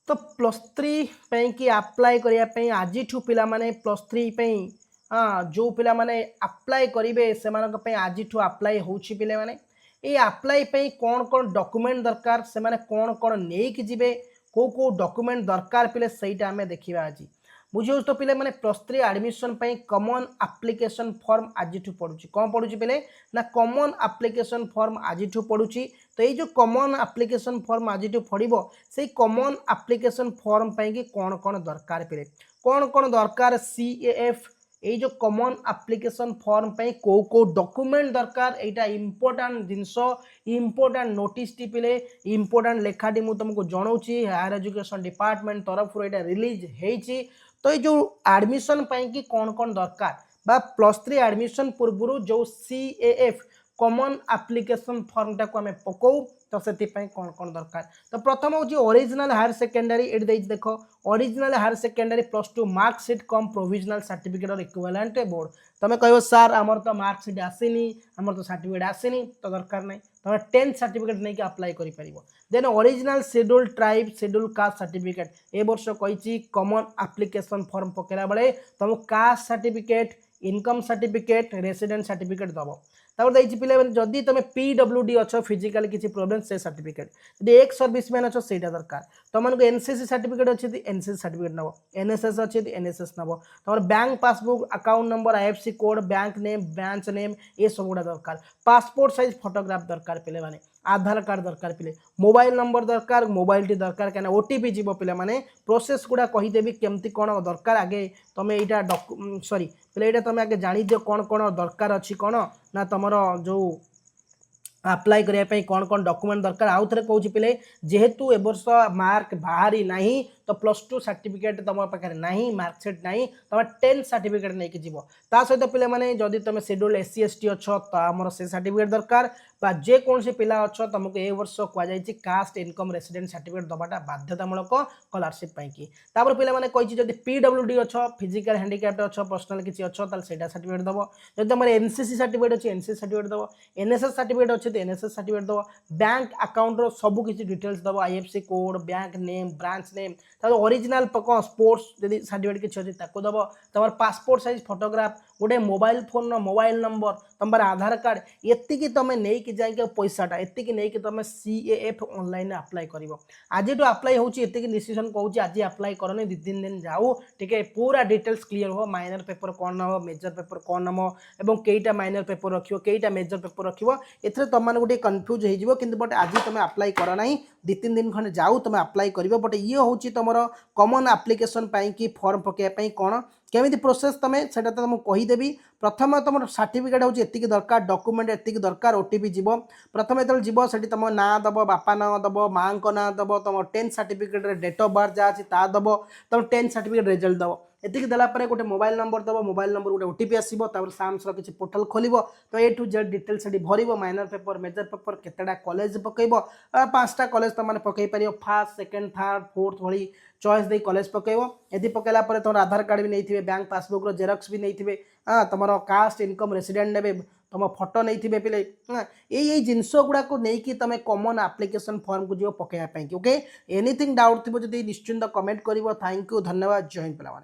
तो plus three कि apply करने आज पिला माने प्लस थ्री हाँ जो पिला माने अप्लाई करेंगे से आज अप्लाई होची पिले माने ये अप्लाई कौन कौन डॉक्यूमेंट दरकार से माने कौन कौन नहीं जीवे को डॉक्यूमेंट दरकार पिले सहीटा आम देखा आज बुझे तो पिले माने plus three admission common application form आज पड़ुची कौन पड़ुची पिले ना कॉमन एप्लिकेशन फॉर्म आज पड़ुची तो ये जो कॉमन एप्लिकेशन फॉर्म आज पड़ो से कॉमन एप्लिकेशन फॉर्म कि कौन कौन दरकार पिले कौन दरकार CAF ये जो कॉमन एप्लिकेशन फॉर्म को डॉक्यूमेंट दरकार यहाँ इंपोर्टेंट जिनस इंपोर्टेंट नोटिस टी पिले इंपोर्टेंट लेखाटी मुझे तुमको जनाऊँगी हायर एजुकेशन डिपार्टमेंट तरफ यहाँ रिलीज होती तो ये जो एडमिशन कि कौन दरकार बा प्लस थ्री एडमिशन पूर्व जो CAF कॉमन एप्लिकेशन फॉर्म टाक आम पकौ तो से कौन दरकार तो प्रथम हूँ ओरिजिनल हायर सेकेंडरी ये देख original higher secondary plus two marksheet cum provisional certificate और इक्विवेलेंट बोर्ड तुम कह सार आमर तो मार्कसीट आसनी आमर तो सर्टिफिकेट आसनी तो दरकार नहीं तुम 10th सर्टिफिकेट नहीं अप्लाई कर then original schedule tribe schedule caste certificate ए वर्ष कही कॉमन एप्लिकेशन फॉर्म पकेला बेले तुम caste certificate income certificate resident certificate दब तापर पिले जदि तुम PWD अच्छ फिजिकल किसी प्रोब्लेम से सर्टिफिकेट जब एक सर्विसमैन अच्छ से दरकार तुमको NCC सर्टिफिकेट अच्छे NCC सर्टिफिकेट नब NSS अच्छे NSS नब तुम bank passbook account number IFSC code bank name branch name ये सब गुड़ा दरकार पासपोर्ट साइज फोटोग्राफ दरकार पिले माने आधार कार्ड दरकार पिले मोबाइल नंबर दरकार मोबाइल टी दरकार क्या OTP जीव पिले माने प्रोसेस गुड़ा कहीदेवी केमती कौन दरकार आगे तुम यहाँ सॉरी पिले यहाँ तुम आगे जानी दियो कौन दरकार अच्छी कौन ना तुम जो अप्लाई करने कौन डॉक्यूमेंट दरकार आउ थे कौन पिले जेहेतु ए वर्ष मार्क बाहरी ना तो प्लस टू सर्टिफिकेट तुम पाखे ना मार्कसीट ना तुम 10th सर्टिफिकेट नहीं जीव ता सहित पिले माने जदि तुम शेड्यूल SC ST अच्छ तो आमर से सर्टिफिकेट दरकार बा जेकोसी पिला अच्छ तुमको ए वर्ष कहुई कास्ट इनकम रेसिडेंट सर्टिफिकेट दबाटा बाध्यतामूलक स्कॉलरशिप की तापर पिला माने कही जदि PWD अच्छ फिजिकल हैंडिकैप्ड अच्छ पर्सनल किसी अच्छ सेटा सर्टिफिकेट दब जब तुम NCC सर्टिफिकेट अच्छे NCC सर्टिफिकेट दब NSS सर्टिफिकेट अच्छे तो NSS सर्टिफिकेट दब बैंक अकाउंट रो सब किसी डिटेल्स दब IFSC code bank name branch name original कौन स्पोर्ट्स जदि सर्टिफिकेट किसी अच्छे ताको दब तुम पासपोर्ट साइज फोटोग्राफ गोटे मोबाइल फोन मोबाइल नंबर तुम आधार कार्ड ये तुम नहीं जाए पैसाटा ये नहीं तुम CAF ऑनलाइन अप्लाई कर आज अप्लाई होती डिसीजन कहूँ आज अप्लाई करनी 2-3 दिन जाऊ टे पूरा डिटेल्स क्लीयर हो माइनर पेपर कौन नब मेजर पेपर कौन नब और कईटा माइनर पेपर रखियो कईटा मेजर पेपर रखियो एथरे तुम गोटे कन्फ्यूज हो कि बट आज तुम अप्लाई कर ना 2-3 दिन खंडे जाऊ तुम अप्लाई कर बट ये हूँ तुम कॉमन एप्लिकेशन कि फॉर्म पकड़ कौन केमी प्रोसेस तुम से तुमको कहीदेवी प्रथम तुम सर्टिफिकेट हूँ ये दरकार डॉक्यूमेंट ये दरकार OTP जीव प्रथम जो जीव से तुम ना दब बापा ना दब माँ ना दब तुम 10th certificate date of birth जहाँ अच्छी दब तुम 10th सर्टिफिकेट रिजल्ट दब ये देलापर गोटे मोबाइल नंबर दब मोबाइल नंबर गोटे OTP आसो साम्स किसी पोर्टाल खोल तो A to Z डिटेल्स से भर माइनर पेपर मेजर पेपर केतेटा कॉलेज पकईब 5टा कॉलेज तुम पकई पार फर्स्ट सेकेंड थर्ड फोर्थ भाई चॉइस दे कॉलेज पकईब यदि पकईला तुम आधार कार्ड भी नहीं बैंक पासबुक जेरक्स भी नहीं तुम कास्ट इनकम रेसिडेंट ने तुम फोटो नहीं पिले यही जिनस गुड़ाक नहीं तुम कॉमन एप्लिकेशन फॉर्म को जो पकड़ापी ओके एनीथिंग डाउट थी जब निश्चिंत कमेंट कर थैंक यू धन्यवाद जय हिंद पिला।